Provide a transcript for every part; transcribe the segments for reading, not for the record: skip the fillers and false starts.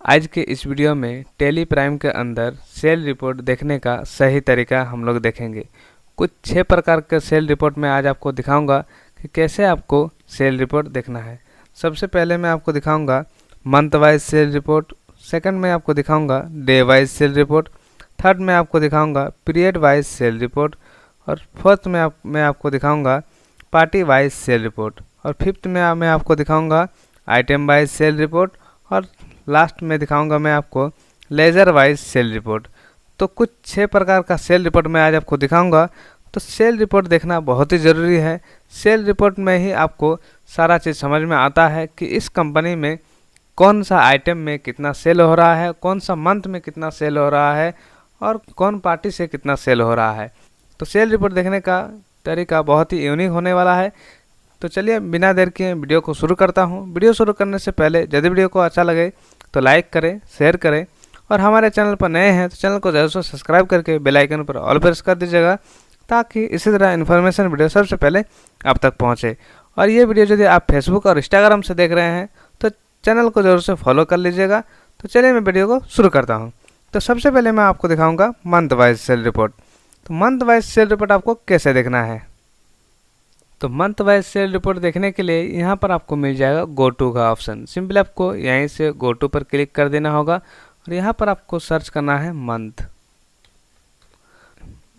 आज के इस वीडियो में टेली प्राइम के अंदर सेल रिपोर्ट देखने का सही तरीका हम लोग देखेंगे। कुछ 6 प्रकार के सेल रिपोर्ट में आज आपको दिखाऊंगा कि कैसे आपको सेल रिपोर्ट देखना है। सबसे पहले मैं आपको दिखाऊंगा month wise sale report, second में आपको दिखाऊंगा day wise sale report, third में आपको दिखाऊंगा पीरियड वाइज सेल रिपोर्ट और फोर्थ में मैं आपको दिखाऊंगा पार्टी वाइज सेल रिपोर्ट और फिफ्थ में मैं आपको दिखाऊंगा आइटम वाइज सेल रिपोर्ट और लास्ट में दिखाऊंगा मैं आपको लेजर वाइज सेल रिपोर्ट। तो कुछ 6 प्रकार का सेल रिपोर्ट मैं आज आपको दिखाऊंगा। तो सेल रिपोर्ट देखना बहुत ही ज़रूरी है। सेल रिपोर्ट में ही आपको सारा चीज़ समझ में आता है कि इस कंपनी में कौन सा आइटम में कितना सेल हो रहा है, कौन सा मंथ में कितना सेल हो रहा है और कौन पार्टी से कितना सेल हो रहा है। तो सेल रिपोर्ट देखने का तरीका बहुत ही यूनिक होने वाला है। तो चलिए बिना देर किए वीडियो को शुरू करता हूँ। वीडियो शुरू करने से पहले यदि वीडियो को अच्छा लगे तो लाइक करें, शेयर करें और हमारे चैनल पर नए हैं तो चैनल को ज़रूर से सब्सक्राइब करके बेल आइकन पर ऑल प्रेस कर दीजिएगा ताकि इसी तरह इन्फॉर्मेशन वीडियो सबसे पहले आप तक पहुँचे। और ये वीडियो यदि आप फेसबुक और इंस्टाग्राम से देख रहे हैं तो चैनल को ज़रूर से फॉलो कर लीजिएगा। तो चलिए मैं वीडियो को शुरू करता हूँ। तो सबसे पहले मैं आपको दिखाऊँगा मंथ वाइज सेल रिपोर्ट। तो मंथ वाइज सेल रिपोर्ट आपको कैसे देखना है। तो मंथ वाइज सेल रिपोर्ट देखने के लिए यहाँ पर आपको मिल जाएगा गो टू का ऑप्शन। सिंपल आपको यहीं से गो टू पर क्लिक कर देना होगा और यहाँ पर आपको सर्च करना है मंथ।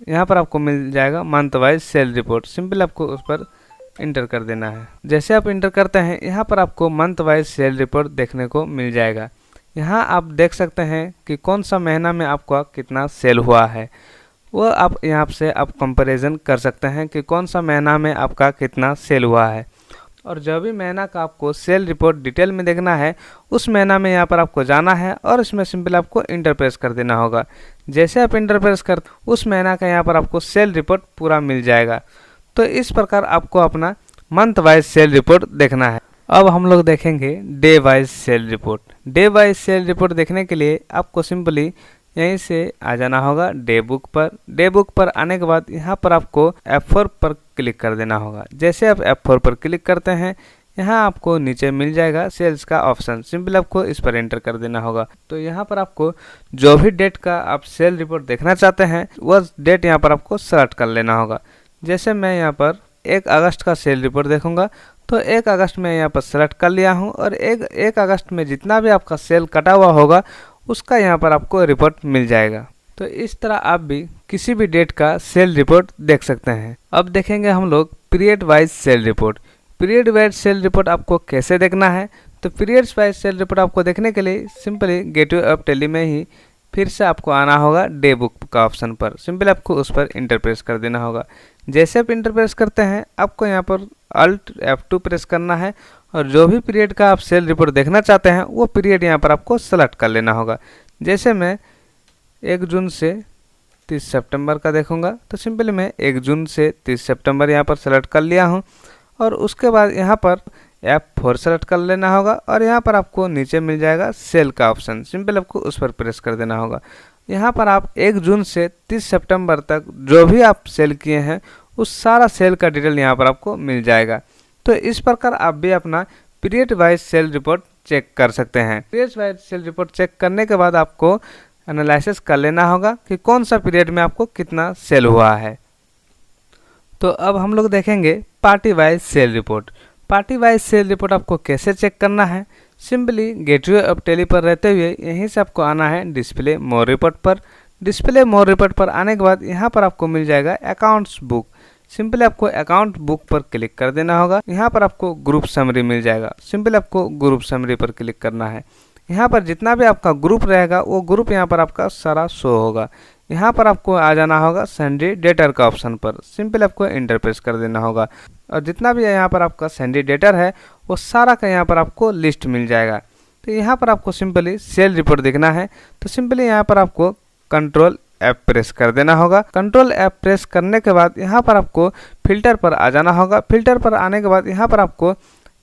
यहाँ पर आपको मिल जाएगा month wise sale report. Simple आपको उस पर इंटर कर देना है। जैसे आप इंटर करते हैं यहाँ पर आपको मंथ वाइज सेल रिपोर्ट देखने को मिल जाएगा। यहाँ आप देख सकते हैं कि कौन सा महीना में आपका कितना सेल हुआ है, वो आप यहाँ से आप कंपैरिजन कर सकते हैं कि कौन सा महीना में आपका कितना सेल हुआ है। और जो भी महीना का आपको सेल रिपोर्ट डिटेल में देखना है उस महीना में यहाँ पर आपको जाना है और इसमें सिंपल आपको इंटर प्रेस कर देना होगा। जैसे आप इंटर प्रेस कर उस महीना का यहाँ पर आपको सेल रिपोर्ट पूरा मिल जाएगा। तो इस प्रकार आपको अपना मंथ वाइज सेल रिपोर्ट देखना है। अब हम लोग देखेंगे day wise sale report. Day wise sale report देखने के लिए आपको सिंपली यहीं से आ जाना होगा डे बुक पर। डे बुक पर आने के बाद यहाँ पर आपको F4 पर क्लिक कर देना होगा। जैसे आप F4 पर क्लिक करते हैं यहाँ आपको नीचे मिल जाएगा सेल्स का ऑप्शन। सिंपल आपको इस पर एंटर कर देना होगा। तो यहाँ पर आपको जो भी डेट का आप सेल रिपोर्ट देखना चाहते हैं वह डेट यहाँ पर आपको सेलेक्ट कर लेना होगा। जैसे मैं यहाँ पर 1 अगस्त का सेल रिपोर्ट देखूंगा तो 1 अगस्त में यहाँ पर सेलेक्ट कर लिया हूँ और 1 अगस्त में जितना भी आपका सेल कटा हुआ होगा उसका यहाँ पर आपको रिपोर्ट मिल जाएगा। तो इस तरह आप भी किसी भी डेट का सेल रिपोर्ट देख सकते हैं। अब देखेंगे हम लोग period wise sale report. Period wise sale report आपको कैसे देखना है। तो पीरियड्स वाइज सेल रिपोर्ट आपको देखने के लिए सिंपली गेटवे ऑफ टेली में ही फिर से आपको आना होगा डे बुक का ऑप्शन पर। सिंपल आपको उस पर इंटर प्रेस कर देना होगा। जैसे आप इंटर प्रेस करते हैं आपको यहाँ पर Alt F2 प्रेस करना है और जो भी पीरियड का आप सेल रिपोर्ट देखना चाहते हैं वो पीरियड यहाँ पर आपको सेलेक्ट कर लेना होगा। जैसे मैं 1 जून से 30 सितंबर का देखूंगा तो सिंपली मैं 1 जून से 30 सितंबर यहाँ पर सेलेक्ट कर लिया हूँ और उसके बाद यहाँ पर F4 सेलेक्ट कर लेना होगा और यहाँ पर आपको नीचे मिल जाएगा सेल का ऑप्शन। सिंपल आपको उस पर प्रेस कर देना होगा। यहाँ पर आप 1 जून से 30 सितंबर तक जो भी आप सेल किए हैं उस सारा सेल का डिटेल यहाँ पर आपको मिल जाएगा। तो इस प्रकार आप भी अपना period wise sale report check कर सकते हैं। Period wise sale report check करने के बाद आपको एनालिसिस कर लेना होगा कि कौन सा पीरियड में आपको कितना सेल हुआ है। तो अब हम लोग देखेंगे party wise sale report. Party wise sale report आपको कैसे चेक करना है। सिंपली गेटवे ऑफ टेली पर रहते हुए यहीं से आपको आना है डिस्प्ले मोर रिपोर्ट पर। डिस्प्ले मोर रिपोर्ट पर आने के बाद यहाँ पर आपको मिल जाएगा अकाउंट्स बुक। सिंपली आपको अकाउंट बुक पर क्लिक कर देना होगा। यहाँ पर आपको ग्रुप समरी मिल जाएगा। सिंपली आपको ग्रुप समरी पर क्लिक करना है। यहाँ पर जितना भी आपका ग्रुप रहेगा वो ग्रुप यहाँ पर आपका सारा शो होगा। यहाँ पर आपको आ जाना होगा सैंडी डेटर का ऑप्शन पर। सिंपल आपको इंटर प्रेस कर देना होगा और जितना भी यहाँ पर आपका सैंडी डेटर है वो सारा का यहाँ पर आपको लिस्ट मिल जाएगा। तो यहाँ पर आपको सिंपली सेल रिपोर्ट देखना है तो सिंपली यहाँ पर आपको कंट्रोल F प्रेस कर देना होगा। कंट्रोल F प्रेस करने के बाद यहाँ पर आपको फिल्टर पर आ जाना होगा। फिल्टर पर आने के बाद यहाँ पर आपको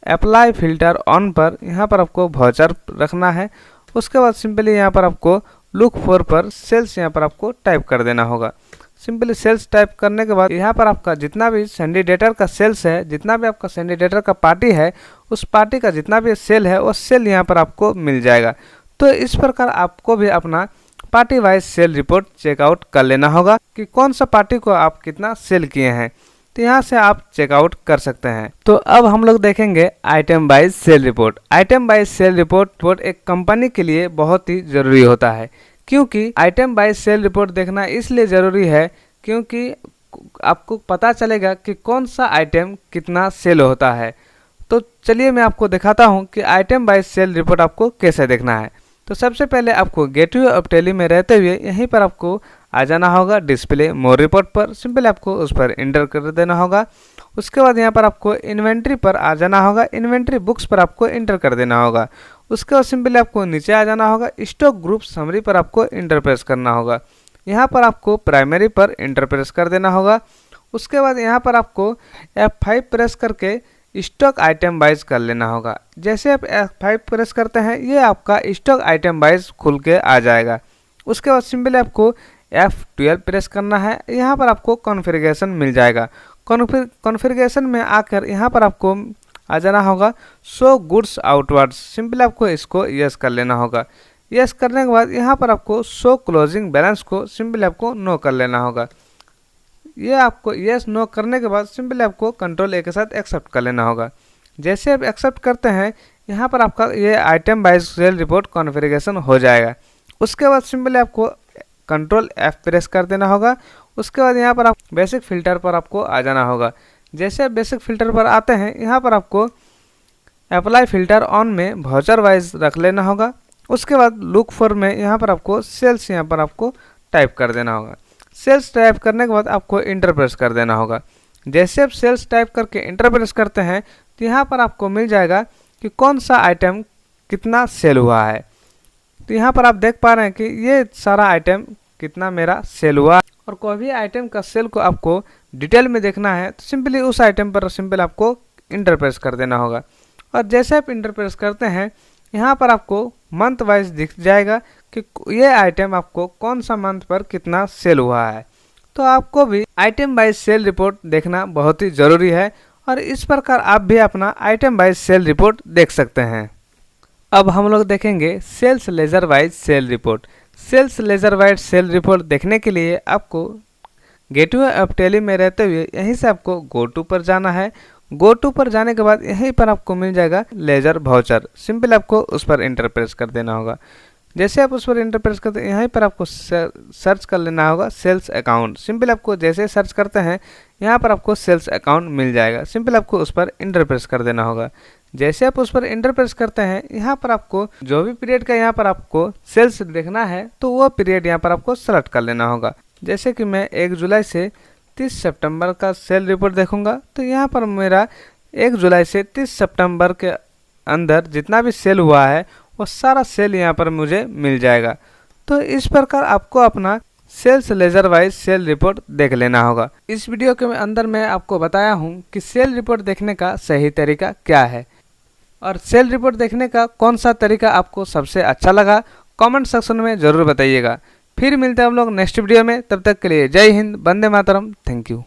अप्लाई फिल्टर ऑन पर यहाँ पर आपको वाउचर रखना है। उसके बाद सिंपली यहाँ पर आपको लुक फॉर पर सेल्स यहाँ पर आपको टाइप कर देना होगा। सिंपली सेल्स टाइप करने के बाद यहाँ पर आपका जितना भी सैंडी डेटर का सेल्स है, जितना भी आपका सैंडी डेटर का पार्टी है, उस पार्टी का जितना भी सेल है वो सेल यहाँ पर आपको मिल जाएगा। तो इस प्रकार आपको भी अपना party wise sale report checkout कर लेना होगा कि कौन सा पार्टी को आप कितना सेल किए हैं। तो यहाँ से आप चेकआउट कर सकते हैं। तो अब हम लोग देखेंगे item wise sale report. Item wise sale report एक कंपनी के लिए बहुत ही जरूरी होता है, क्योंकि आइटम वाइज सेल रिपोर्ट देखना इसलिए ज़रूरी है क्योंकि आपको पता चलेगा कि कौन सा आइटम कितना सेल होता है। तो चलिए मैं आपको दिखाता हूं कि आइटम वाइज सेल रिपोर्ट आपको कैसे देखना है। तो सबसे पहले आपको गेटवे ऑफ टैली में रहते हुए यहीं पर आपको आ जाना होगा डिस्प्ले मोर रिपोर्ट पर। सिंपल आपको उस पर इंटर कर देना होगा। उसके बाद यहाँ पर आपको इन्वेंट्री पर आ जाना होगा। इन्वेंट्री बुक्स पर आपको इंटर कर देना होगा। उसके बाद सिंपली आपको नीचे आ जाना होगा। स्टॉक ग्रुप समरी पर आपको इंटर प्रेस करना होगा। यहाँ पर आपको प्राइमरी पर इंटर प्रेस कर देना होगा। उसके बाद यहाँ पर आपको F5 प्रेस करके स्टॉक आइटम वाइज कर लेना होगा। जैसे आप F5 प्रेस करते हैं ये आपका स्टॉक आइटम वाइज खुल के आ जाएगा। उसके बाद सिंपली आपको F12 प्रेस करना है। यहाँ पर आपको कॉन्फ़िगरेशन मिल जाएगा। कॉन्फ़िगरेशन में आकर यहाँ पर आपको आ जाना होगा शो गुड्स आउटवर्ड्स। सिंपली आपको इसको यस कर लेना होगा। यस करने के बाद यहाँ पर आपको शो क्लोजिंग बैलेंस को सिंपली आपको नो कर लेना होगा। ये आपको यस नो करने के बाद सिंपली आपको कंट्रोल ए के साथ एक्सेप्ट कर लेना होगा। जैसे आप एक्सेप्ट करते हैं यहाँ पर आपका ये item wise sale report configuration हो जाएगा। उसके बाद सिंपली आपको कंट्रोल F प्रेस कर देना होगा। उसके बाद यहाँ पर आप बेसिक फ़िल्टर पर आपको आ जाना होगा। जैसे आप बेसिक फ़िल्टर पर आते हैं यहाँ पर आपको अप्लाई फ़िल्टर ऑन में वाउचर वाइज रख लेना होगा। उसके बाद लुक फॉर में यहाँ पर आपको सेल्स यहाँ पर आपको टाइप कर देना होगा। सेल्स टाइप करने के बाद आपको इंटर प्रेस कर देना होगा। जैसे आप सेल्स टाइप करके इंटर प्रेस करते हैं तो यहाँ पर आपको मिल जाएगा कि कौन सा आइटम कितना सेल हुआ है। तो यहाँ पर आप देख पा रहे हैं कि ये सारा आइटम कितना मेरा सेल हुआ। और कोई भी आइटम का सेल को आपको डिटेल में देखना है तो सिंपली उस आइटम पर सिंपल आपको इंटर प्रेस कर देना होगा। और जैसे आप इंटर प्रेस करते हैं यहाँ पर आपको मंथ वाइज दिख जाएगा कि ये आइटम आपको कौन सा मंथ पर कितना सेल हुआ है। तो आपको भी आइटम वाइज सेल रिपोर्ट देखना बहुत ही ज़रूरी है और इस प्रकार आप भी अपना आइटम वाइज सेल रिपोर्ट देख सकते हैं। अब हम लोग देखेंगे sales ledger wise sale report. Sales ledger wise sale report देखने के लिए आपको गेटवे ऑफ टैली में रहते हुए यहीं से आपको गो टू पर जाना है। गो टू पर जाने के बाद यहीं पर आपको मिल जाएगा लेजर वाउचर। सिंपल आपको उस पर इंटर प्रेस कर देना होगा। जैसे आप उस पर इंटर प्रेस करते हैं यहीं पर आपको सर्च कर लेना होगा सेल्स अकाउंट। सिंपल आपको जैसे सर्च करते हैं यहाँ पर आपको सेल्स अकाउंट मिल जाएगा। सिंपल आपको उस पर इंटर प्रेस कर देना होगा। जैसे आप उस पर इंटर प्रेस करते हैं यहाँ पर आपको जो भी पीरियड का यहाँ पर आपको सेल्स देखना है तो वो पीरियड यहाँ पर आपको सेलेक्ट कर लेना होगा। जैसे कि मैं 1 जुलाई से 30 सितंबर का सेल रिपोर्ट देखूंगा तो यहाँ पर मेरा 1 जुलाई से 30 सितंबर के अंदर जितना भी सेल हुआ है वो सारा सेल यहाँ पर मुझे मिल जाएगा। तो इस प्रकार आपको अपना sales ledger wise sale report देख लेना होगा। इस वीडियो के अंदर मैं आपको बताया हूँ कि सेल रिपोर्ट देखने का सही तरीका क्या है और सेल रिपोर्ट देखने का कौन सा तरीका आपको सबसे अच्छा लगा कमेंट सेक्शन में ज़रूर बताइएगा। फिर मिलते हैं हम लोग नेक्स्ट वीडियो में। तब तक के लिए जय हिंद, वंदे मातरम, थैंक यू।